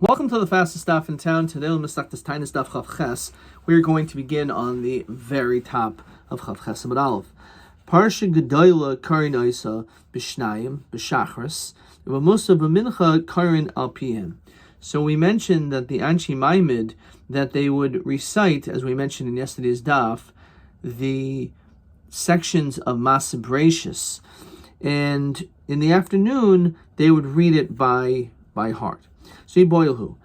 Welcome to the fastest daf in town. Today, Masechtas Taanit daf Chav Ches. We're going to begin on the very top of Chav Ches Amud Aleph. Parsha Gedola Karin Oisa B'Shnayim B'Shachris V'Musa B'Mincha Karin Al Pihem. So we mentioned that the Anshi Maimed, that they would recite, as we mentioned in yesterday's daf, the sections of Masa Bereshis, and in the afternoon they would read it by heart. So Yiboilhu.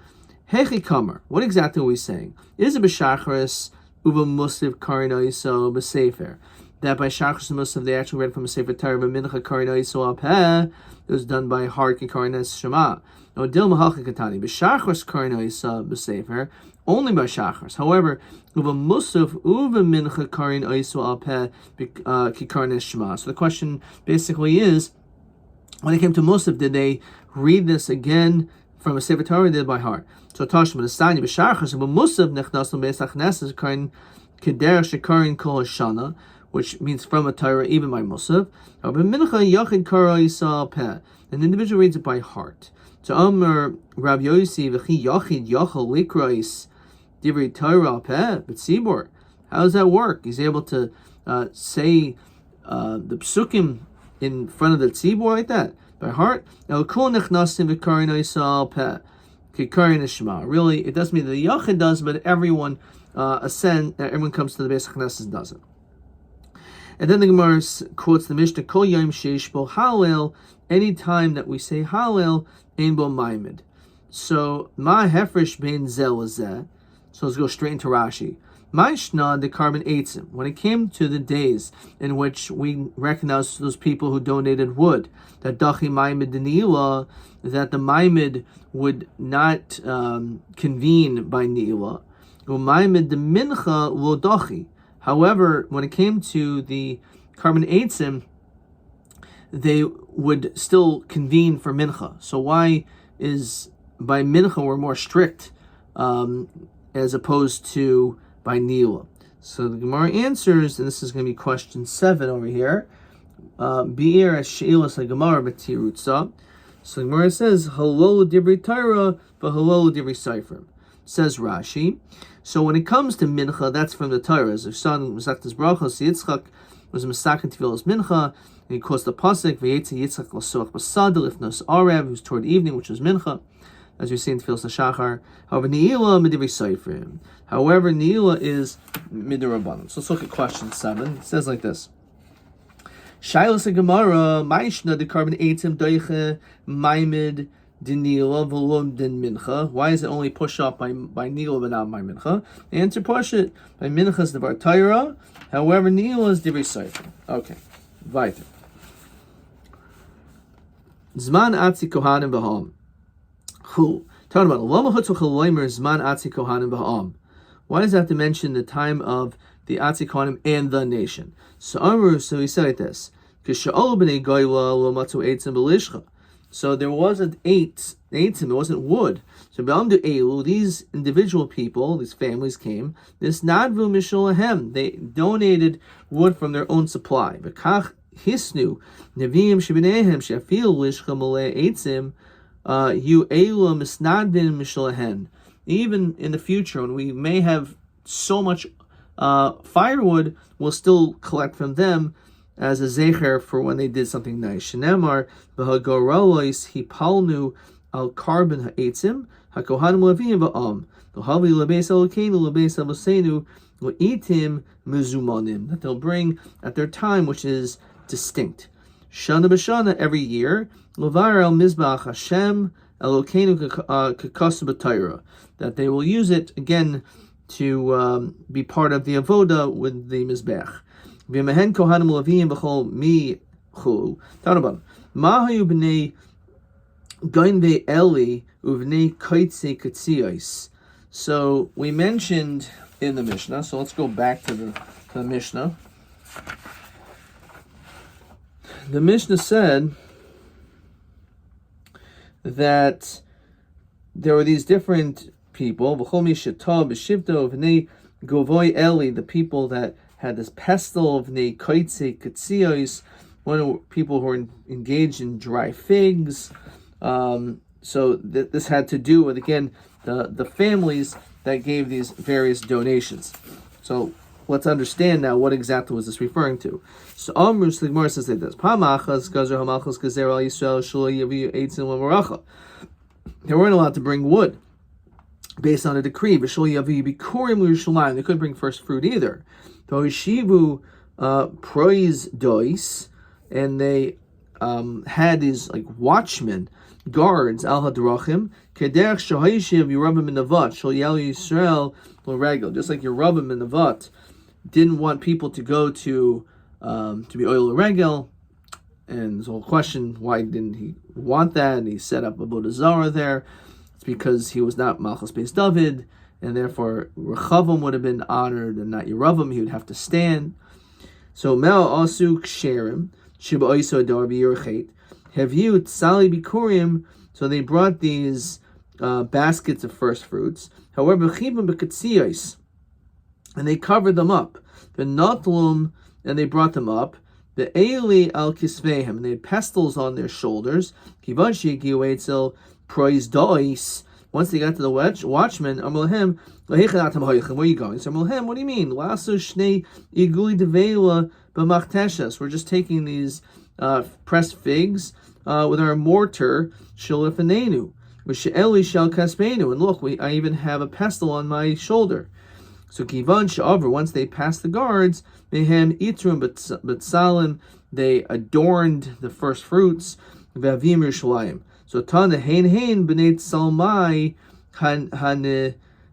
Hechi Kamer. What exactly are we saying? Is it b'shachris uva musaf karin oiso b'sefer? That by shachris and musaf they actually read from a sefer Torah b'mincha karin oiso al peh. It was done by heart karin es shema. No dil mahalcha katani b'shachris karin oiso b'sefer. Only by shachris. However, uva musaf uva mincha karin oiso al peh karin es shema. So the question basically is, when it came to musaf, did they read this again from a sefer Torah, did by heart? So Tashma Nastani b'Shachris but Musav Nechnasim Beis Achneses Karin Kederach Shekarin Kol Hashana, which means from a Torah even by Musav. But Mincha Yachid Kara Yisal Peh, an individual reads it by heart. So Amar Rabbi Yosi V'chi Yachid Yachal Likrais Divrei Torah Peh B'Tzibor. How does that work? He's able to say the psukim in front of the tzibor like that by heart. Really, it doesn't mean that the Yachid does, but everyone everyone comes to the Beis Knesset does it. And then the Gemara quotes the Mishnah, Kol Yom Sheish Bo Halel, any time that we say Halel, Ein Bo Maimed. So, Ma Hefresh Ben Zel Zeh. So let's go straight into Rashi. Maishna the carbon eitzim. When it came to the days in which we recognize those people who donated wood, that dachi maimed denila, that the maimed would not convene by nila. Maimed the mincha lo dachi. However, when it came to the carbon eitzim, they would still convene for mincha. So why is by mincha we're more strict as opposed to by Nila? So the Gemara answers, and this is going to be question 7 over here. Bi'ir as-she'ilas ha-Gemara b'tirutza. So the Gemara says, Halol divrei Torah, v'halol divrei Sefer. Says Rashi. So when it comes to mincha, that's from the Torah. As if son Masechtas Brachos, Yitzchak was a Masakin Tevilas mincha, and he quotes the pasuk, V'yetzi Yitzchak l'soach b'sadel ifnos arev, who's toward evening, which was mincha, as we see in Tfilas HaShachar. However, Ne'ilah Midivrei Sefer. However, Ne'ilah is Midirabbanan. So let's look at question 7. It says like this. Shailas Gemara, Maishna de carbon eitzim doiche maimed dinila v'lom din mincha. Why is it only push up by Ne'ilah but not by mincha? The answer, push it by mincha is the bar Torah. However, Ne'ilah is Divrei Sefer. Okay, weiter. Zman atzi kohanim v'ham. Who? Talking about Zman Atzi Kohanim Ba'am. Why does that have to mention the time of the Atzi Kohanim and the nation? So he said like this. So there wasn't eights, it wasn't wood. So these individual people, these families came, this Nadvu Misholahem, they donated wood from their own supply. Hisnu Neviim Shibinehem Shafil Lishcha Malay Eitzim. Even in the future, when we may have so much firewood, we'll still collect from them as a zecher for when they did something nice. Shenemar v'hagorois hipalnu al carbon ha'etzim hakohanim levim va'am l'havi lebeis elokeinu lebeis avosenu le'itim mezumanim, that they'll bring at their time which is distinct. Shana b'shana, every year, Levar el Mizbach Hashem Elokeinu k'kasu b'Torah, that they will use it again to be part of the avoda with the Mizbech. V'mehen kohanim levim b'chol mi chulu. Tanabam. Mahayu b'nei gainvei Eli uvnei kaitze katziyos. So we mentioned in the Mishnah. So let's go back to the Mishnah. The Mishnah said that there were these different people, the people that had this pestle of people who were engaged in dry figs. so this had to do with, again, the families that gave these various donations. So let's understand now what exactly was this referring to. So Amru Sligmar says like this: Pamachas Gazer Hamalchus Gazer Al Yisrael Shlo Yaviu Eitzim Lamaracha. They weren't allowed to bring wood based on a decree. V'Shlo Yaviu Bikurim L'Yerushalayim. They couldn't bring first fruit either. V'Yeshivu Prois Dois, and they had these like watchmen, guards, al hadrachim, kederach shahayishiv Yerubim in Navat, shal yal Yisrael l'regel. Just like Yerubim in Navat didn't want people to go to be oil l'regel, and there's a whole question, why didn't he want that? And he set up a Avodah Zarah there. It's because he was not Malchus Beis David, and therefore Rechavim would have been honored and not Yerubim. He would have to stand. So Mel Asuk Sherim Shiba Oiso Dar B'Yurchet Heviu Tzali Bikurim. So they brought these baskets of first fruits. However, Chibim B'Katziyos, and they covered them up. The Natlum, and they brought them up. The Eili Al Kisvehem, and they had pestles on their shoulders. Kivan Shigiu Eitzel Prois Dois. Once they got to the watchman, Amalahem, where are you going? So Amalahem, what do you mean? Lasso Shnei Iguli Devela B'Machteshas. We're just taking these pressed figs with our mortar, Shilifanenu, V'She'eli Shal Kaspenu. And look, I even have a pestle on my shoulder. So Kivan Sha'avar, once they passed the guards, Mehem Itrum B'Tsalim, they adorned the first fruits, V'Avim Yerushalayim. So Tana Hein B'nei Salmai Han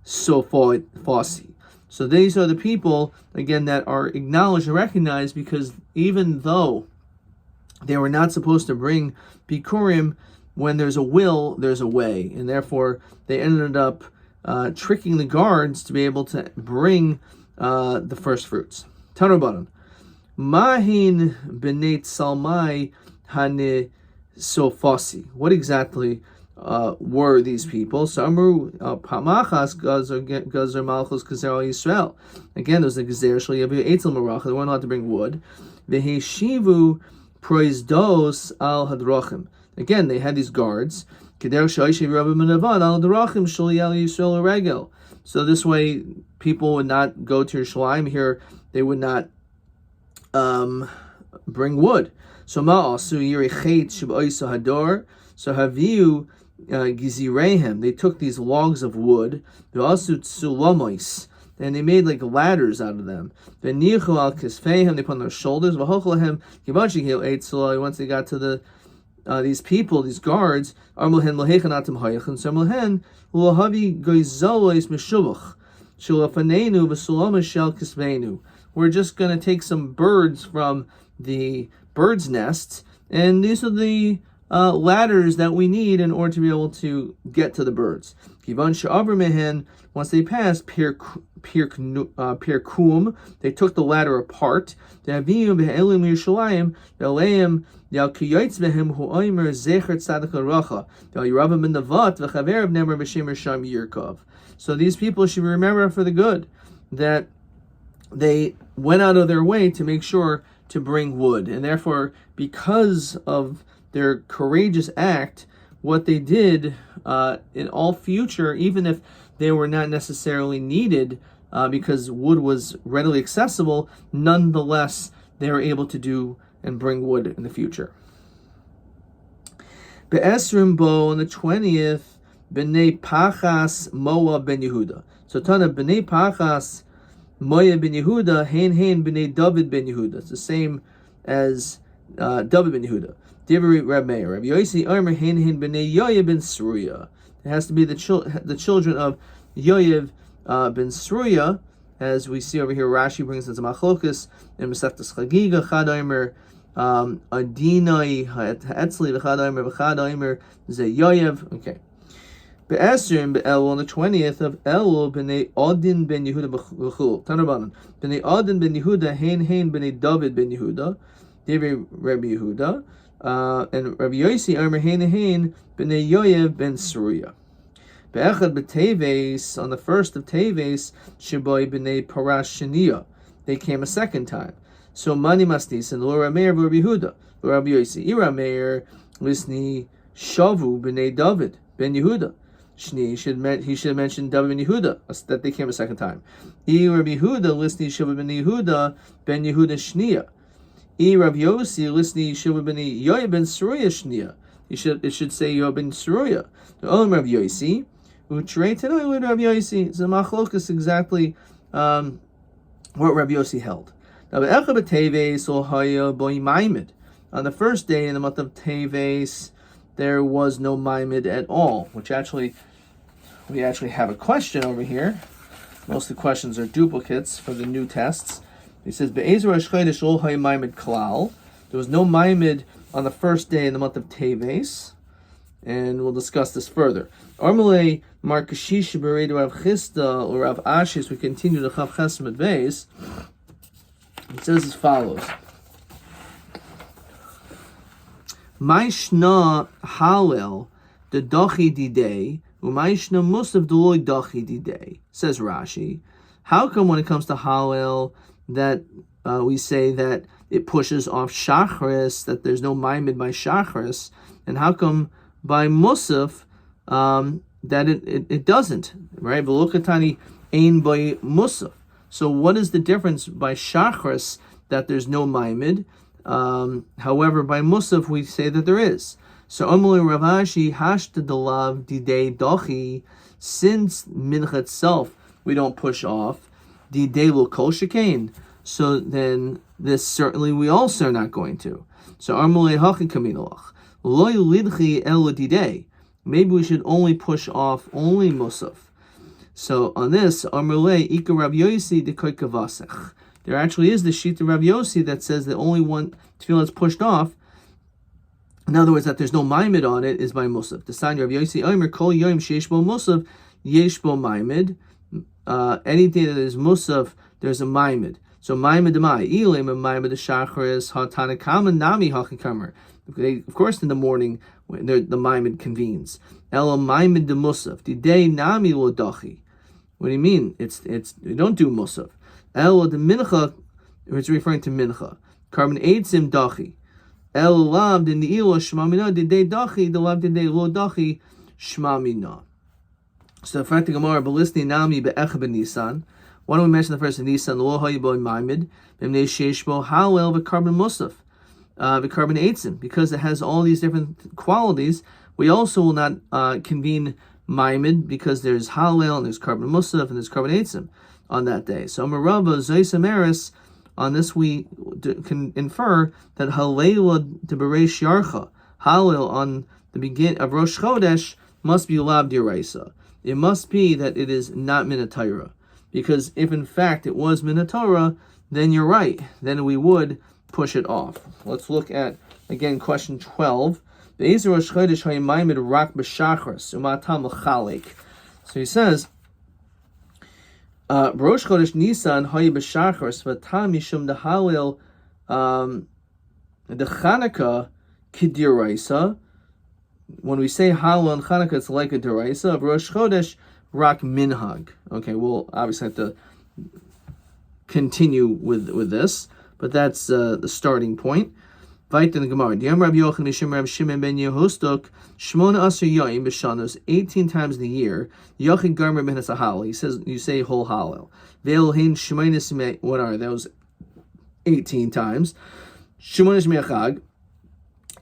Sofasi. So these are the people, again, that are acknowledged and recognized, because even though they were not supposed to bring Bikurim, when there's a will, there's a way. And therefore, they ended up tricking the guards to be able to bring the first fruits. Tanabanan. Mahin B'nei Salmai Han Sofasi. What exactly were these people? So Amru Pamachas Gazer Malchus Gazer Al Yisrael. Again, there's a Gazer Shal Yaviu Eitzel Maracha. They weren't allowed to bring wood. V'Heshivu Prois Dos Al Hadrachim. Again, they had these guards. Kederach Shayishiv Yerubim in Navat Al Hadrachim Shal Yal Yisrael Regel. So this way, people would not go to Yerushalayim here. They would not bring wood. So Ma'asu Yirichet Shib'oisa Hador. So Haviu Gizirehem. They took these logs of wood. V'asu Tsulamois. And they made like ladders out of them. V'nichu al Kisfehem. They put on their shoulders. V'hocholahem Kibachikil Eitzeloi. Once they got to these people, these guards, Armulhen Lohechanatim Hayachan. So Armulhen Lohavi Goizalois Meshubach. Shulafanenu V'sulama Shel Kisvenu. We're just going to take some birds from the bird's nests, and these are the ladders that we need in order to be able to get to the birds. Kivan Sha'avar Mehen, once they passed Pir Kum, they took the ladder apart. De'aviyum be'elim Yerushalayim, ve'aleim yal kiyotz behem hu'oimer zecher tzaddik ha'racha, ve'al Yerubim in Navat, ve'chaver nemer v'shem Sham Yirkov. So these people should remember for the good that they went out of their way to make sure to bring wood, and therefore, because of their courageous act, what they did in all future, even if they were not necessarily needed, because wood was readily accessible, nonetheless, they were able to do and bring wood in the future. Be'esrim bo, on the 20th, B'nei Pachas Moa ben Yehuda. So Tana B'nei Pachas Moya ben Yehuda, Hein b'nei David ben Yehuda. It's the same as David ben Yehuda. Divri Rabbi Yosi Omer Hein b'nei Yoyev ben Sruya. It has to be the children of Yoyev ben Sruya, as we see over here. Rashi brings us a machlokus in Masechtas Chagiga. Chad Omer Adinai Ha'etzli v'Chad Omer Ze Yoyev. Okay. Be'esrim be'Elul, on the 20th of Elul, b'nei Adin ben Yehuda b'chul. Tanabanan. B'nei Adin ben Yehuda, Hein b'nei David ben Yehuda, Divri Rabbi Yehuda, and Rabbi Yosi Omer Hein b'nei Yoyev ben Sruya. Be'echad b'Teves, on the 1st of Teves, Shiboi b'nei Parash Sheniya. They came a second time. So Mani Mastis and Lo Rameir v'Rabbi Yehuda, Lo Rabbi Yosi Irameir Lisni Shavu b'nei David ben Yehuda. Shni, he should have mentioned David ben Yehuda, that they came a second time. I Rabbi Yehuda lisni Shavu ben Yehuda ben Yehuda Shniya. I Rabbi Yossi lisni Shavu ben Yoy ben Seruya Shniya. It should say Yoy ben Seruya. The Olam Rabbi Yossi, Utrei Tenoy with Rabbi Yossi. So Machlokas exactly what Rabbi Yossi held. Now, on the first day in the month of Teves, there was no Maimed at all, which we actually have a question over here. Most of the questions are duplicates for the new tests. He says, there was no Maimed on the first day in the month of Teves, and we'll discuss this further. Armale Markashish Beredu Rav Chista or Rav Ashis, we continue to Chav Chesed Beis. It says as follows: Maishna Halel the Dochi Didei, Umaishna Musav Deloy Dochi Didei. Says Rashi. How come when it comes to Halel that we say that it pushes off Shachris, that there's no Maimid by Shachris, and how come by Musaf that it doesn't, right? Velokatani ein by Musaf. So what is the difference by Shachris that there's no Maimid? However, by Musaf we say that there is. So Amuli Ravashi Hashta Dalav Didei Dochi, since Mincha itself we don't push off Didei Lo Kol Shekain. So then this certainly we also are not going to. So Amuli Hachin Kaminalach. Loy Lidchi El Didei. Maybe we should only push off only Musaf. So on this, Amrulei Ika Rabbi Yossi de Koikavasech. There actually is the sheet of Rabbi Yossi that says that only one tefillah is pushed off. In other words, that there's no maimed on it is by Musaf. The sign Rabbi Yossi Omer Kol Yom Sheish Bo Musaf Yesh Bo Maimed. Anything that is Musaf, there's a maimed. So maimed Demai Elim and maimed the Shachris Hatanakama Nami Hachikamer. Of course, in the morning the maimed convenes. Elo maimed de Musaf the day Nami lo Dachi. What do you mean? It's you don't do Musaf. El the mincha, it's referring to mincha. Carbon eitzim dachi. El lav in the ilo shmamina the day dachi, the lav the day lo dachi shmamina. So the fact the Gemara belisni nami be'ech ben Nisan. Why don't we mention the first in Nisan? Lo hayibo maimed b'mnei sheishbo halel v'carbon musaf v'carbon eitzim, because it has all these different qualities. We also will not convene maimed because there's halel and there's carbon musaf and there's carbon eitzim on that day. So Marava Zoisamaris, on this we can infer that Halela de Beresh Yarcha, Halil on the beginning of Rosh Chodesh must be Lab Diraisa. It must be that it is not Minatayra. Because if in fact it was Minatayra, then you're right. Then we would push it off. Let's look at, again, question 12. Be'ezer Rosh Chodesh Hayimaimed Rak B'Shachris Umatam L'Chalek. So he says, Rosh Chodesh Nisan Hayi B'Shachris V'Tam Mishum Dehalil the Chanukah K'Diraisa. When we say Halil on Chanukah, it's like a Diraisa. Of Rosh Chodesh Rak Minhag. Okay, we'll obviously have to continue with this, but that's the starting point. Vayt in the Gemara. Diam Rabbi Yochanan Mishum Rabbi Shimon ben Yehustok Shmona Aser Yoim B'Shanos 18 times in the year. Yochid Garmer ben Hasahal. He says you say whole Halel. Ve'el Hein Shmonis Me. What are those? 18 times. Shmonis Me'achag.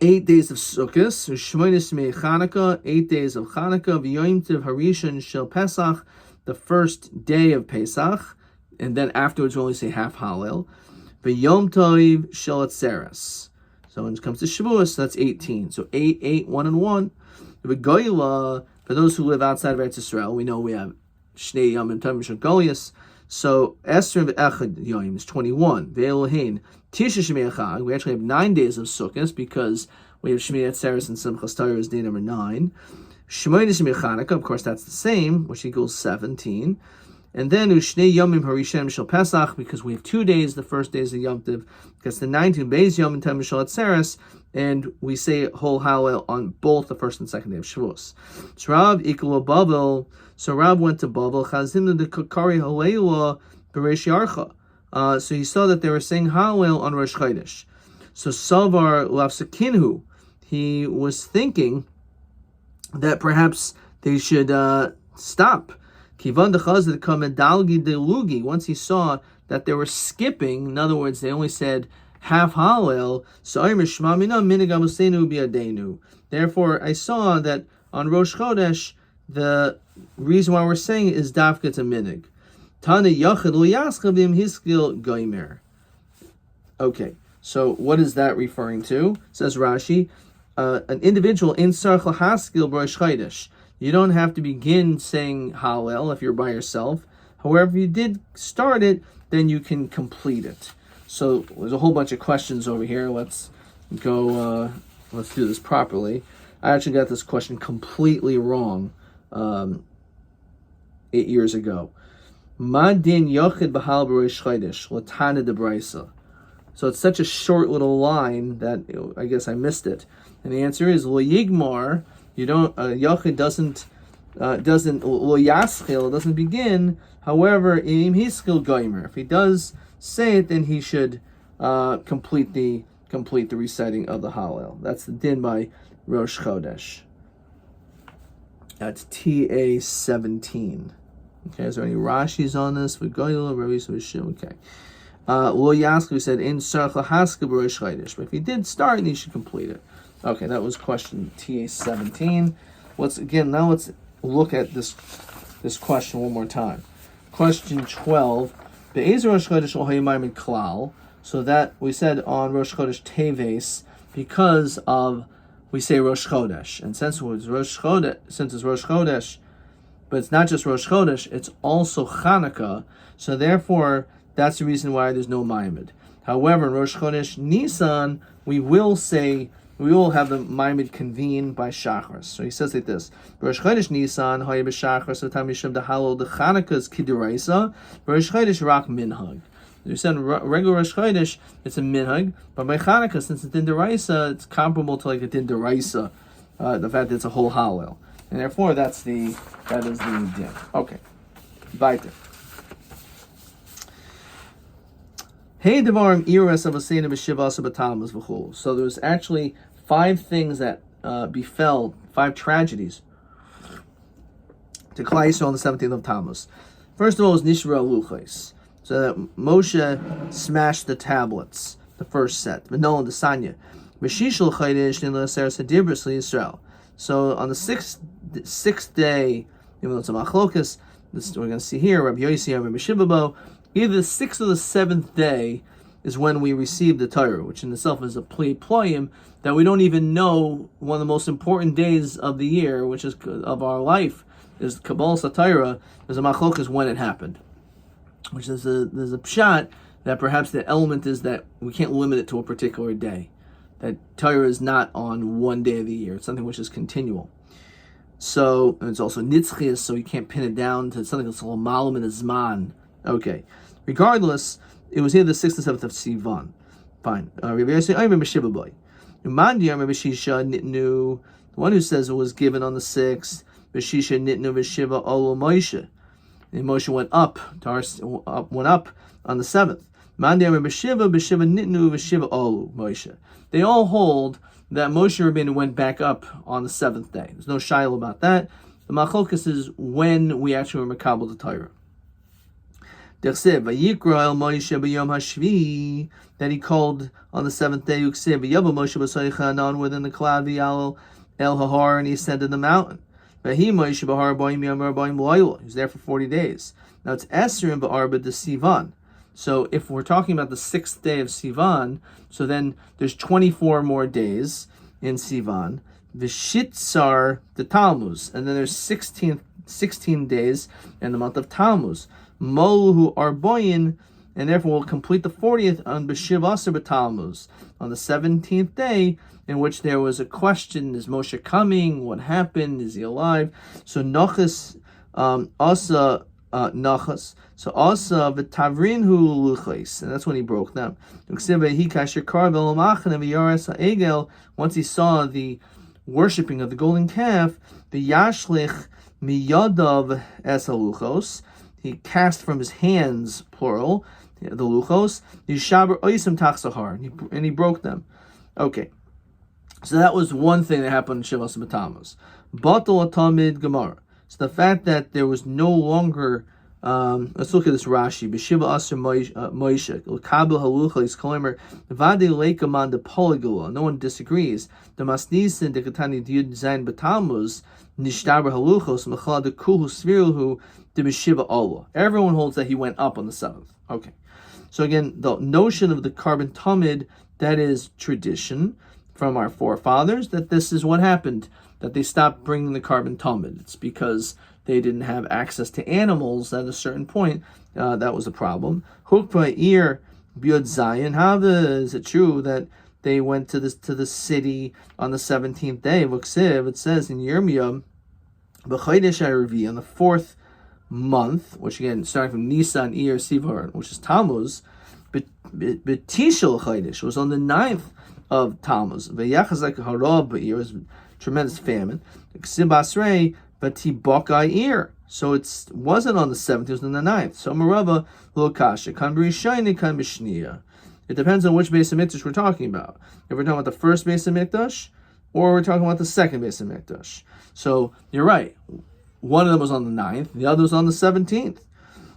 8 days of Sukkot. Shmonis Me Chanukah. 8 days of Chanukah. V'Yoim Tiv Harishon Shel Pesach. The first day of Pesach, and then afterwards we only say half Halel. V'Yom Tov Shel Atzeres. So when it comes to Shavuos, that's 18. So 8, 8, 1, and 1. The Goyla, for those who live outside of Eretz Yisrael, we know we have Shnei Yom and Tam Golias. So Esther V'Echad Yom is 21. Ve'Elohein Tisha Shmei Echad. We actually have 9 days of Sukkot because we have Shmei Atzeres and Simchas Torah is day number 9. Shmei Shmei Chanukah, of course, that's the same, which equals 17. And then Ushnei Yomim Harishem Shel Pesach, because we have 2 days. The first day is the Yom Tov, because the 19 Beis Yom and Tam Shel Atzeres, and we say whole Halel on both the first and second day of Shavuos. So Rav Iklo Bavel. So Rav went to Bavel. Chazinu de Kakari Halela Beresh Yarcha. So he saw that they were saying Halel on Rosh Chodesh. So Savar Lavsakinhu, he was thinking that perhaps they should stop. Kivan dechazed kamedalgi delugi. Once he saw that they were skipping, in other words, they only said half Hallel. Therefore, I saw that on Rosh Chodesh, the reason why we're saying it is dafka to minig. Tana yachid lo yaschavim hiskil goimer. Okay, so what is that referring to? Says Rashi, an individual in sarchel haskil b'Rosh Chodesh. You don't have to begin saying Hallel if you're by yourself. However, if you did start it, then you can complete it. So there's a whole bunch of questions over here. Let's go. Let's do this properly. I actually got this question completely wrong 8 years ago. Ma din yochid b'hal b'Rosh Chodesh l'Taanit de Brisa. So it's such a short little line that I guess I missed it. And the answer is lo yigmar. You don't. Yochid doesn't lo yaschil. It doesn't begin. However, im hiskil goimer. If he does say it, then he should complete the reciting of the Hallel. That's the din by Rosh Chodesh. That's TA 17. Okay, is there any Rashis on this? Okay. Lo yaschil, we said in sarcha haska b'Rosh Chodesh. But if he did start, then he should complete it. Okay, that was question TA 17. Let's look at this question one more time. Question 12. Be'ezer Rosh Chodesh l'hoyimayim klal. So that we said on Rosh Chodesh Teves, because of we say Rosh Chodesh, and since it's Rosh Chodesh, but it's not just Rosh Chodesh, it's also Chanukah. So therefore, that's the reason why there's no Maimed. However, in Rosh Chodesh Nisan, we will have the Maimed convene by Shachris. So he says like this: Rosh Chodesh Nisan Hoye b'Shachris Otam Yishem Dehalo the Chanukah's Kiduraisa. Rosh Chodesh Rak Minhag. We said regular Rosh Chodesh, it's a minhag, but by Chanukah, since it's din deraisa, it's comparable to like a din deraisa, the fact that it's a whole Hallel, and therefore that is the din. Okay, weiter. Hey devarim iras of asena b'shivasa b'talmuz v'chul. So there was actually 5 things that befell, 5 tragedies to Klal Yisrael on the 17th of Tammuz. First of all was Nishra Luchais. So that Moshe smashed the tablets, the first set. V'nolan desanya. Meshishal chaydish in l'aseret hadibros l'Yisrael. So on the sixth day, even though it's a machlokas, this is what we're going to see here. Rabbi Yosi and Rabbi Shivabo. Either the 6th or the 7th day is when we receive the Torah, which in itself is a ployim that we don't even know. One of the most important days of the year, which is of our life, is Kabbalah Satira. There's a machlokas when it happened. Which there's a pshat that perhaps the element is that we can't limit it to a particular day. That Torah is not on one day of the year. It's something which is continual. So, and it's also nitzchias, so you can't pin it down to something that's a malam and a zman. Okay. Regardless, it was either the 6th or 7th of Sivan. Fine. The one who says it was given on the 6th, Veshisha nitnu veshiva olu Moshe. And Moshe went up on the 7th. They all hold that Moshe Rabbeinu went back up on the 7th day. There's no shiloh about that. The machlokas is when we actually were makabel the Torah. That he called on the 7th day, within the cloud, El Hahar, and he ascended the mountain. He was there for 40 days. Now it's Esrim ba'arba de Sivan. So if we're talking about the 6th day of Sivan, so then there's 24 more days in Sivan. Vishitzar the Tammuz, and then there's 16 days in the month of Tammuz. Moluhu Arboyin, and therefore we'll complete the 40th on B'Shiv Aser B'Tammuz, on the 17th day, in which there was a question: is Moshe coming? What happened? Is he alive? So Nachas, Asa Nachas. So Asa v'Tavrinhu Luchais, and that's when he broke them. Once he saw the worshipping of the golden calf, the Yashlich Miyadav Esaluchos, he cast from his hands, plural, the luchos, the Shaber Oisim Tachsahar, and he broke them. Okay. So that was one thing that happened in Shivas B'Tammuz. Batal Tamid Gemara. So the fact that there was no longer, let's look at this Rashi. B'shiva Aser Moshe L'kabel Halucha is Koimer Vade Leikaman de Polygula. No one disagrees. The Masnisin de Katani Yud Zayin Batamuz Nishtaber Haluchos Mechla de Kuhu Sviruhu de B'shiva Allah. Everyone holds that he went up on the 7th. Okay. So again, the notion of the carbon tamid, that is tradition from our forefathers, that this is what happened, that they stopped bringing the carbon tamid. It's because they didn't have access to animals at a certain point. That was a problem. Hukpa ir biod zayin. How is it true that they went to the city on the 17th day of Uksiv? It says in Yirmiyah, b'chodesh ha'revi, on the 4th month, which again starting from Nisan, Iyar, Sivar, which is Tammuz, B'tishel Chodesh was on the 9th of Tammuz. V'yachazak harab b'ir, was tremendous famine. Ksibasrei v'tibokai ir. So it wasn't on the 7th; it was on the 9th. So Marava lo kasha kan b'rishayni kan b'shniya. It depends on which Beis Hamikdash we're talking about. If we're talking about the first Beis Hamikdash, or we're talking about the second Beis Hamikdash. So you're right. One of them was on the 9th, the other was on the 17th.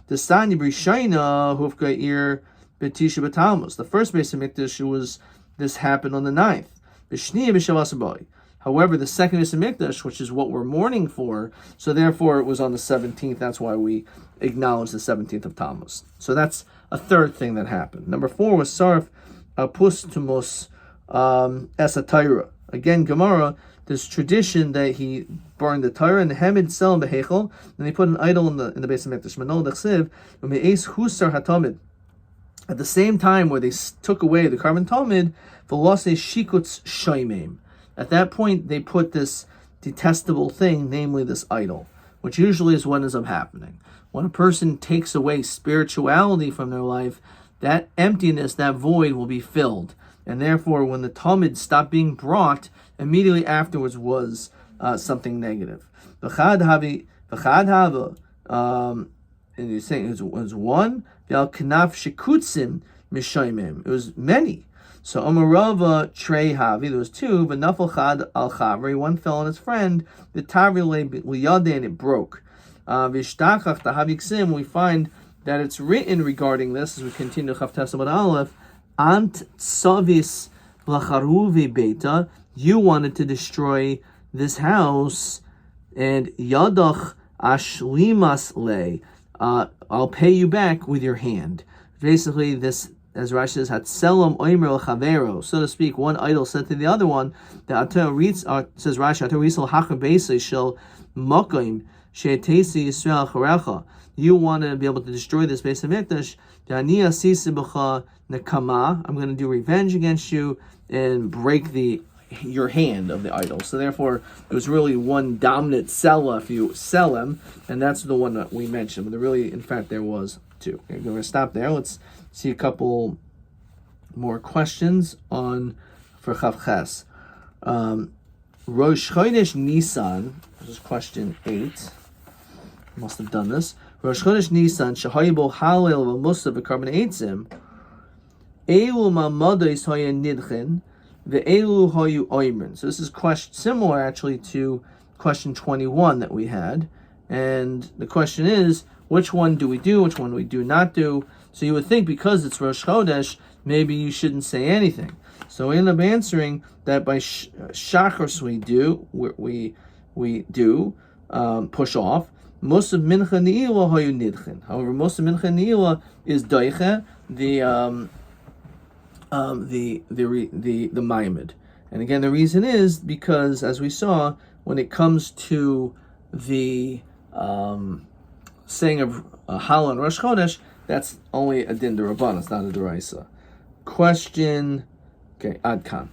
The Stani B'Rishayna Hufka Ir B'Tisha B'Tammuz. The first Beis Hamikdash this happened on the 9th. B'Shniya B'Shavas Habayis. However, the second Beis Hamikdash, which is what we're mourning for, so therefore it was on the 17th. That's why we acknowledge the 17th of Tammuz. So that's a third thing that happened. Number 4 was Sarf Apustumus Esatayra. Again, Gemara, this tradition that he burned the Torah and the Hamid Selam Behechel, and they put an idol in the Beis Hamikdash. Manol Dechsiv, Umeis Husar Hatamid. At the same time where they took away the carbon tamid, Velose Shikutz Shaimim. At that point, they put this detestable thing, namely this idol, which usually is what ends up happening. When a person takes away spirituality from their life, that emptiness, that void will be filled. And therefore, when the tamid stopped being brought, immediately afterwards was something negative. And you're saying it was one. It was many. So Amarava Trey Havi, there was 2, but Nafal Chad al Chavri, one fell on his friend, the Tavri Liyade, and it broke. Vishtachach Tahavik we find that it's written regarding this as we continue Chavtes Amud Aleph, Ant Tsavis Lacharuvi Beta, you wanted to destroy this house, and Yadach Ashlimas Le, I'll pay you back with your hand. Basically, this, as Rashi says, Hatselam Oimer Chavero, so to speak, one idol said to the other one, that says Rashi, Atarisal Hachabese Shel Mokim She'etesi Yisrael Charecha. You want to be able to destroy this Beis Hamikdash. Da'ani Asisi B'cha Nekama. I'm going to do revenge against you and break your hand of the idol. So therefore, it was really one dominant Sela, if you sell him, and that's the one that we mentioned. But there really, in fact, there was 2. Okay, we're going to stop there. Let's see a couple more questions for Chav Ches. Rosh Chodesh Nisan, this is question 8. Must have done this. Rosh Chodesh Nisan, Shahayibo Halel V'Musav V'Karban Eitzim, Elu Ma'madais Hoya Nidchen, Ve'elu Hoyu Oimrin. So this is similar actually to question 21 that we had. And the question is, which one do we do, which one do we do not do? So you would think because it's Rosh Chodesh, maybe you shouldn't say anything. So we end up answering that by Shachars we do push off. Most of Mincha Ne'ilah Hoyu Nidchen. However, most of Mincha Ne'ilah is Daiche, the Maimid. And again, the reason is because, as we saw, when it comes to the saying of Hal and Rosh Chodesh, that's only a din d'Rabbanan, it's not a d'Oraisa. Question, okay, Ad Kan.